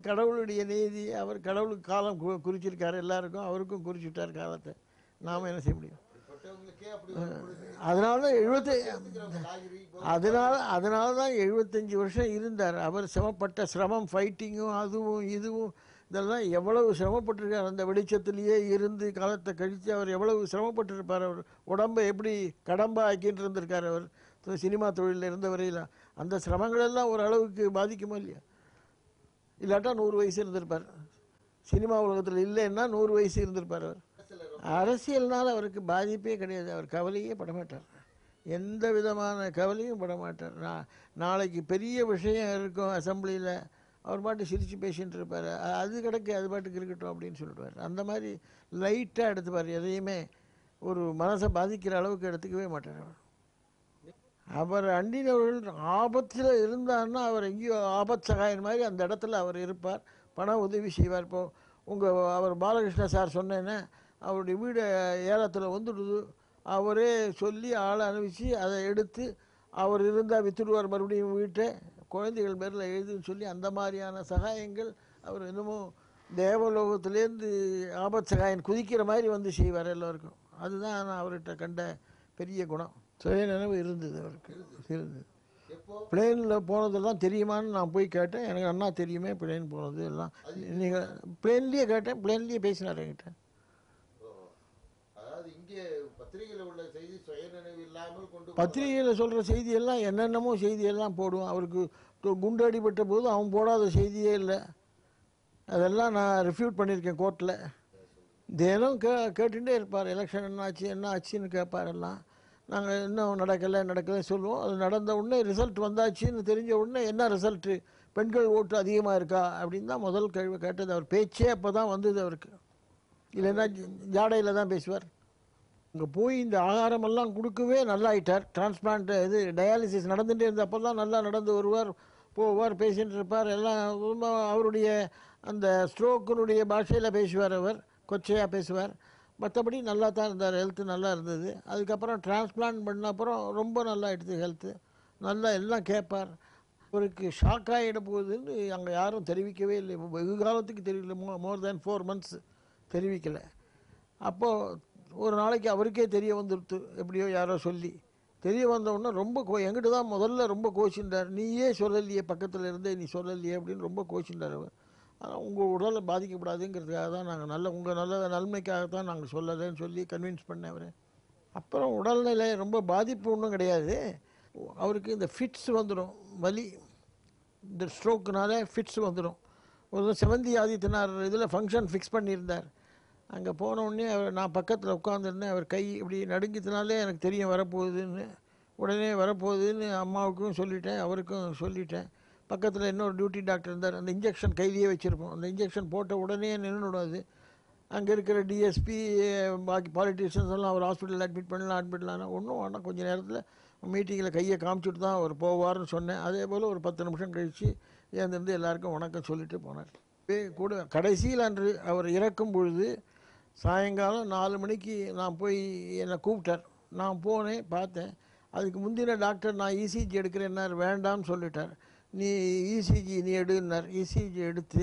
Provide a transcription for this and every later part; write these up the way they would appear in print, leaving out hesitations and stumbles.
கடவுளுடைய நீதி. அவர் கடவுளுக்கு காலம் குறிச்சிருக்காரு, எல்லாருக்கும் அவருக்கும் குறிச்சிட்டார் காலத்தை. நாம் என்ன செய்ய முடியும்? அதனால தான் அதனால தான் 75 வருஷம் இருந்தார். அவர் சிரமப்பட்ட சிரமம், ஃபைட்டிங்கும் அதுவும் இதுவும் இதெல்லாம் எவ்வளவு சிரமப்பட்டிருக்கார். அந்த வெளிச்சத்திலேயே இருந்து காலத்தை கழித்து அவர் எவ்வளவு சிரமப்பட்டிருப்பார். அவர் உடம்பை எப்படி கடம்பா ஆக்கிட்டு இருந்திருக்கார் அவர் சினிமா தொழிலில் இருந்த வரையில். அந்த சிரமங்களெல்லாம் ஓரளவுக்கு பாதிக்குமா இல்லையா? இல்லாட்டா 100 வயசு இருந்திருப்பார். சினிமா உலகத்தில் இல்லைன்னா 100 வயசு இருந்திருப்பார் அவர். அரசியல்னால் அவருக்கு பாதிப்பே கிடையாது. அவர் கவலையே படமாட்டார், எந்த விதமான கவலையும் படமாட்டார். நாளைக்கு பெரிய விஷயம் இருக்கும் அசம்பிளியில், அவர் பாட்டு சிரித்து பேசிகிட்டு இருப்பார். அது கிடக்கு, அது பாட்டுக்கு இருக்கட்டும் அப்படின்னு சொல்லிடுவார். அந்த மாதிரி லைட்டாக எடுத்துப்பார். எதையுமே ஒரு மனசை பாதிக்கிற அளவுக்கு எடுத்துக்கவே மாட்டார் அவர். அவர் அண்டினவர்கள் ஆபத்தில் இருந்தார்னா அவர் எங்கேயோ ஆபத் சகாயன் மாதிரி அந்த இடத்துல அவர் இருப்பார், பண உதவி செய்வார். இப்போது அவர் பாலகிருஷ்ண சார் சொன்னேன்னா அவருடைய வீடு ஏலத்தில் வந்துடுது, அவரே சொல்லி ஆளை அனுப்பிச்சு அதை எடுத்து அவர் இருந்தால் வித்துடுவார் மறுபடியும் வீட்டை, குழந்தைகள் பேரில் எழுதுன்னு சொல்லி அந்த மாதிரியான சகாயங்கள் அவர் இன்னமும் தேவலோகத்திலேருந்து ஆபத் சகாயன் குதிக்கிற மாதிரி வந்து செய்வார் எல்லோருக்கும். அதுதான் நான் அவர்கிட்ட கண்ட பெரிய குணம். சுய நினைவு இருந்தது அவருக்கு, இருந்தது. பிளேனில் போனதெல்லாம் தெரியுமான்னு நான் போய் கேட்டேன். எனக்கு அண்ணா தெரியுமே பிளேன் போனது எல்லாம். நீங்கள் பிளேன்லேயே கேட்டேன், பிளேன்லேயே பேசினார் என்கிட்ட. பத்திரிகையில் சொல்கிற செய்தியெல்லாம் என்னென்னமோ செய்தியெல்லாம் போடுவோம். அவருக்கு குண்டு அடிபட்ட போது அவன் போடாத செய்தியே இல்லை. அதெல்லாம் நான் ரிஃப்யூட் பண்ணியிருக்கேன் கோர்ட்டில். தினம் கேட்டுகிட்டே இருப்பார். எலெக்ஷன் என்ன ஆச்சுன்னு கேட்பார். எல்லாம் நாங்கள் இன்னும் நடக்கலை சொல்லுவோம். அது நடந்த உடனே ரிசல்ட் வந்தாச்சுன்னு தெரிஞ்ச உடனே என்ன ரிசல்ட்டு, பெண்கள் ஓட்டு அதிகமாக இருக்கா அப்படின்னு தான் முதல் கேள்வி கேட்டது. அவர் பேச்சே அப்போ தான் வந்தது அவருக்கு. இல்லைன்னா ஜாடையில் தான் பேசுவார். இங்கே போய் இந்த ஆகாரமெல்லாம் கொடுக்கவே நல்லாயிட்டார். டிரான்ஸ்பிளான்ட் இது டயாலிசிஸ் நடந்துகிட்டே இருந்தப்போ தான் நல்லா நடந்து வருவார், போவார், பேசிகிட்டு இருப்பார். எல்லாம் அவருடைய அந்த ஸ்ட்ரோக்கினுடைய பாஷையில் பேசுவார். அவர் கொச்சையாக பேசுவார். மற்றபடி நல்லா தான் இருந்தார், ஹெல்த்து நல்லா இருந்தது. அதுக்கப்புறம் டிரான்ஸ்பிளான்ட் பண்ண அப்புறம் ரொம்ப நல்லா ஆகிடுது ஹெல்த்து, நல்லா எல்லாம் கேட்பார். அவருக்கு ஷாக் ஆகிட போகுதுன்னு அங்கே யாரும் தெரிவிக்கவே இல்லை. வெகு காலத்துக்கு தெரியல, மோர் தேன் 4 months தெரிவிக்கலை. அப்போது ஒரு நாளைக்கு அவருக்கே தெரிய வந்துடுத்து, எப்படியோ யாரோ சொல்லி தெரிய வந்தவுடனே ரொம்ப எங்கிட்ட தான் முதல்ல ரொம்ப கோச்சின்றார். நீயே சொல்லலையே, பக்கத்தில் இருந்தே நீ சொல்லலையே அப்படின்னு ரொம்ப கோச்சின்றார் அவர். உங்கள் உடலை பாதிக்கப்படாதுங்கிறதுக்காக தான் நாங்கள் உங்கள் நன்மைக்காக தான் நாங்கள் சொல்லலைன்னு சொல்லி கன்வின்ஸ் பண்ணேன் அவர். அப்புறம் உடல்நிலை ரொம்ப பாதிப்பு ஒன்றும் கிடையாது. அவருக்கு இந்த ஃபிட்ஸ் வந்துடும், வலி, இந்த ஸ்ட்ரோக்குனால ஃபிட்ஸ் வந்துடும். ஒரு செவந்தி ஆதித்யநாத் இதில் ஃபங்க்ஷன் ஃபிக்ஸ் பண்ணியிருந்தார். அங்கே போனவுடனே நான் பக்கத்தில் உட்காந்துருந்தேன். அவர் கை இப்படி நடுங்கினாலே எனக்கு தெரியும் வரப்போகுதுன்னு. உடனே வரப்போகுதுன்னு அம்மாவுக்கும் சொல்லிட்டேன், அவருக்கும் சொல்லிட்டேன். பக்கத்தில் இன்னொரு டியூட்டி டாக்டர் இருந்தார். அந்த இன்ஜெக்ஷன் கையிலேயே வச்சுருப்போம். அந்த இன்ஜெக்ஷன் போட்ட உடனே நின்றுடாது. அங்கே இருக்கிற டிஎஸ்பி பாக்கி பாலிட்டிஷியன்ஸ் எல்லாம் அவர் ஹாஸ்பிட்டலில் அட்மிட் பண்ணலாம் ஒன்றும் ஆனால் கொஞ்சம் நேரத்தில் மீட்டிங்கில் கையை காமிச்சிட்டு தான் அவர் போவார்னு சொன்னேன். அதே போல் ஒரு 10 நிமிஷம் கழித்து ஏந்திருந்து எல்லாருக்கும் வணக்கம் சொல்லிட்டு போனார். கூட கடைசியில் அன்று அவர் இறக்கும் பொழுது சாயங்காலம் 4 மணிக்கு நான் போய் என்னை கூப்பிட்டார். நான் போனேன், பார்த்தேன். அதுக்கு முந்தின டாக்டர் நான் இசிஜி எடுக்கிறேன்னார், வேண்டாம்னு சொல்லிட்டார். நீ இசிஜி நீ எடுன்னார். இசிஜி எடுத்து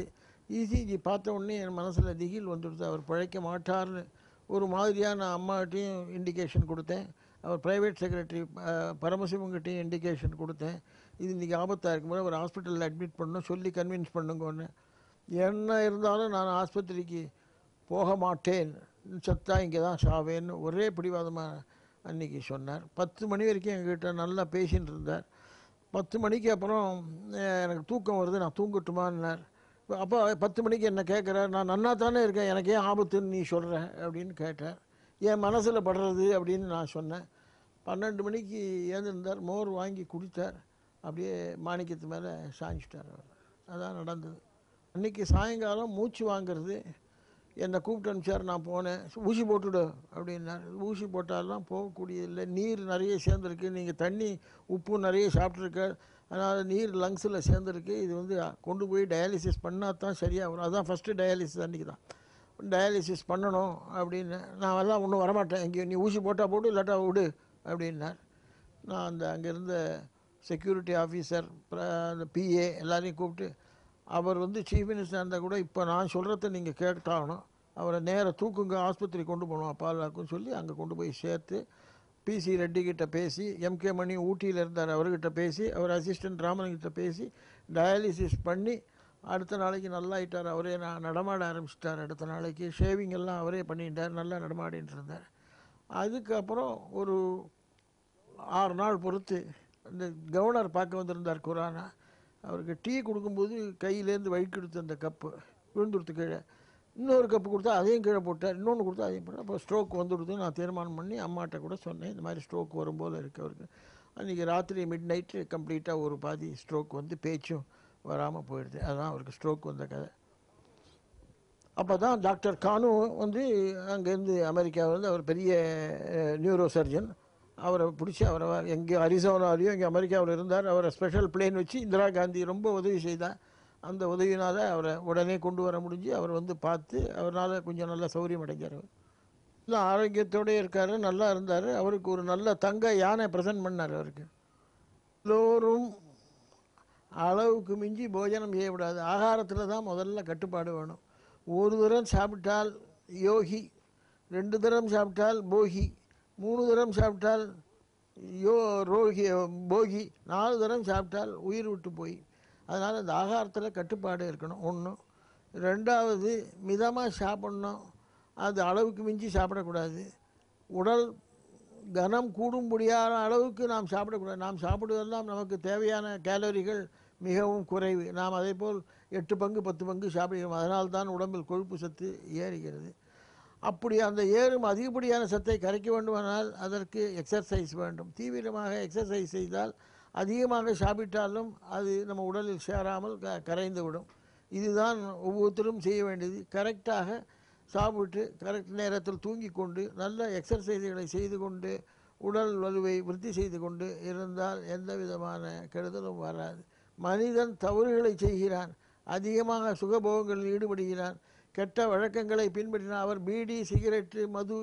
இசிஜி பார்த்த உடனே என் மனசில் திகில் வந்துடுது. அவர் பிழைக்க மாட்டார்னு ஒரு மாதிரியாக நான் அம்மாகிட்டையும் இண்டிகேஷன் கொடுத்தேன். அவர் ப்ரைவேட் செக்ரட்டரி பரமசிவங்கிட்டையும் இண்டிகேஷன் கொடுத்தேன். இது இன்றைக்கி ஆபத்தாக இருக்கும்போது அவர் ஹாஸ்பிட்டலில் அட்மிட் பண்ணணும் சொல்லி கன்வின்ஸ் பண்ணுங்கன்னு. என்ன இருந்தாலும் நான் ஆஸ்பத்திரிக்கு போக மாட்டேன், சத்தா இங்கே தான் சாவேன்னு ஒரே பிடிவாதமாக அன்றைக்கி சொன்னார். 10 மணி வரைக்கும் எங்ககிட்ட நல்லா பேசின்னு இருந்தார். 10 மணிக்கு அப்புறம் எனக்கு தூக்கம் வருது, நான் தூங்கட்டுமான்னார். அப்போ 10 மணிக்கு என்ன கேட்குறார், நான் நன்னா தானே இருக்கேன், எனக்கு ஏன் ஆபத்துன்னு நீ சொல்கிற அப்படின்னு கேட்டார். என் மனசில் படுறது அப்படின்னு நான் சொன்னேன். 12 மணிக்கு ஏந்திருந்தார், மோர் வாங்கி குடித்தார், அப்படியே மாணிக்கத்து மேலே சாய்ச்சிட்டார் அவர். அதான் நடந்தது. அன்றைக்கி சாயங்காலம் மூச்சு வாங்கிறது என்னை கூப்பிட்டு அனுப்பிச்சார். நான் போனேன். ஊசி போட்டுவிடு அப்படின்னார். ஊசி போட்டாலாம் போகக்கூடியதில்லை, நீர் நிறைய சேர்ந்துருக்கு, நீங்கள் தண்ணி உப்பு நிறைய சாப்பிட்ருக்க, அதனால் நீர் லங்ஸில் சேர்ந்துருக்கு, இது வந்து கொண்டு போய் டயாலிசிஸ் பண்ணால் தான் சரியாக வரும். அதுதான் ஃபஸ்ட்டு டயாலிசிஸ் அன்றைக்கி தான் டயாலிசிஸ் பண்ணணும் அப்படின்னு. நான் எல்லாம் ஒன்றும் வரமாட்டேன், இங்கே நீ ஊசி போட்டால் போட்டு இல்லாட்டா விடு அப்படின்னார். நான் அங்கே இருந்த செக்யூரிட்டி ஆஃபீஸர், அந்த பிஏ எல்லாரையும் கூப்பிட்டு அவர் வந்து சீஃப் மினிஸ்டர் இருந்தால் கூட இப்போ நான் சொல்கிறத நீங்கள் கேட்டாகணும். அவரை நேராக தூக்குங்க, ஆஸ்பத்திரி கொண்டு போகணும் அப்பாலாக்குன்னு சொல்லி அங்கே கொண்டு போய் சேர்த்து பிசி ரெட்டி கிட்ட பேசி, எம்கே மணி ஊட்டியில் இருந்தார் அவர்கிட்ட பேசி, அவர் அசிஸ்டன்ட் ராமன்கிட்ட பேசி டயாலிசிஸ் பண்ணி அடுத்த நாளைக்கு நல்லா ஆயிட்டார். அவரே நடமாட ஆரம்பிச்சிட்டார். அடுத்த நாளைக்கு ஷேவிங் எல்லாம் அவரே பண்ணிட்டார். நல்லா நடமாடின்னு இருந்தார். அதுக்கப்புறம் ஒரு 6 நாள் பொறுத்து இந்த கவர்னர் பார்க்க வந்திருந்தார் குரானா. அவருக்கு டீ கொடுக்கும்போது கையிலேருந்து வழுக்கெடுத்து அந்த கப்பு விழுந்துடுத்து கீழே. இன்னொரு கப்பு கொடுத்தா அதையும் கீழே போட்டார். இன்னொன்று கொடுத்தா அதையும் போட்டார். அப்போ ஸ்ட்ரோக் வந்துடுது. நான் தீர்மானம் பண்ணி அம்மாட்ட கூட சொன்னேன், இந்த மாதிரி ஸ்ட்ரோக் வரும் போல் இருக்குது அவருக்கு. அன்றைக்கி ராத்திரி மிட் நைட்டு கம்ப்ளீட்டாக ஒரு பாதி ஸ்ட்ரோக் வந்து பேச்சும் வராமல் போயிடுது. அதுதான் அவருக்கு ஸ்ட்ரோக் வந்த கதை. அப்போ தான் டாக்டர் கானு வந்து அங்கேருந்து அமெரிக்காவிலேருந்து அவர் பெரிய நியூரோ சர்ஜன், அவரை பிடிச்சி அவரை எங்கே அரிசோனாலையும் இங்கே அமெரிக்காவில் இருந்தார். அவரை ஸ்பெஷல் பிளேன் வச்சு இந்திரா காந்தி ரொம்ப உதவி செய்தார். அந்த உதவினால் அவரை உடனே கொண்டு வர முடிஞ்சு அவர் வந்து பார்த்து அவரால் கொஞ்சம் நல்ல சௌகரியம் அடைஞ்சார். இல்லை ஆரோக்கியத்தோடு இருக்கார், நல்லா இருந்தார். அவருக்கு ஒரு நல்ல தங்க யானை ப்ரெசன்ட் பண்ணார். அவருக்கு எல்லோரும் அளவுக்கு மிஞ்சி போஜனம் செய்யக்கூடாது. ஆகாரத்தில் தான் முதல்ல கட்டுப்பாடு வேணும். ஒரு தரம் சாப்பிட்டால் யோகி, 2 தரம் சாப்பிட்டால் போகி, 3 தரம் சாப்பிட்டால் ரோகி போகி, 4 தரம் சாப்பிட்டால் உயிர் விட்டு போய். அதனால் இந்த ஆகாரத்தில் கட்டுப்பாடு இருக்கணும் ஒன்று. 2வது மிதமாக சாப்பிட்ணும். அது அளவுக்கு மிஞ்சி சாப்பிடக்கூடாது. உடல் கனம் கூடும்படியான அளவுக்கு நாம் சாப்பிடக்கூடாது. நாம் சாப்பிடுவதெல்லாம் நமக்கு தேவையான கேலரிகள் மிகவும் குறைவு. நாம் அதே போல் 8 பங்கு 10 பங்கு சாப்பிடுகிறோம். அதனால்தான் உடம்பில் கொழுப்பு சத்து ஏறுகிறது. அப்படி அந்த ஏறும் அதிகப்படியான சத்தை கரைக்க வேண்டுமானால் அதற்கு எக்ஸர்சைஸ் வேண்டும். தீவிரமாக எக்ஸர்சைஸ் செய்தால் அதிகமாக சாப்பிட்டாலும் அது நம்ம உடலில் சேராமல் கரைந்து விடும். இதுதான் ஒவ்வொருத்தரும் செய்ய வேண்டியது. கரெக்டாக சாப்பிட்டு கரெக்ட் நேரத்தில் தூங்கி கொண்டு நல்ல எக்ஸர்சைஸ்களை செய்து கொண்டு உடல் வலுவை விருத்தி செய்து கொண்டு இருந்தால் எந்த விதமான கெடுதலும் வராது. மனிதன் தவறுகளை செய்கிறான், அதிகமாக சுகபோகங்களில் ஈடுபடுகிறான், கெட்ட வழக்கங்களை பின்பற்றினார். அவர் பீடி, சிகரெட்டு, மது,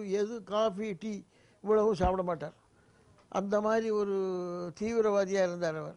காஃபி, டீ இவ்வளவும் சாப்பிட மாட்டார். அந்த மாதிரி ஒரு தீவிரவாதியாக இருந்தார் அவர்.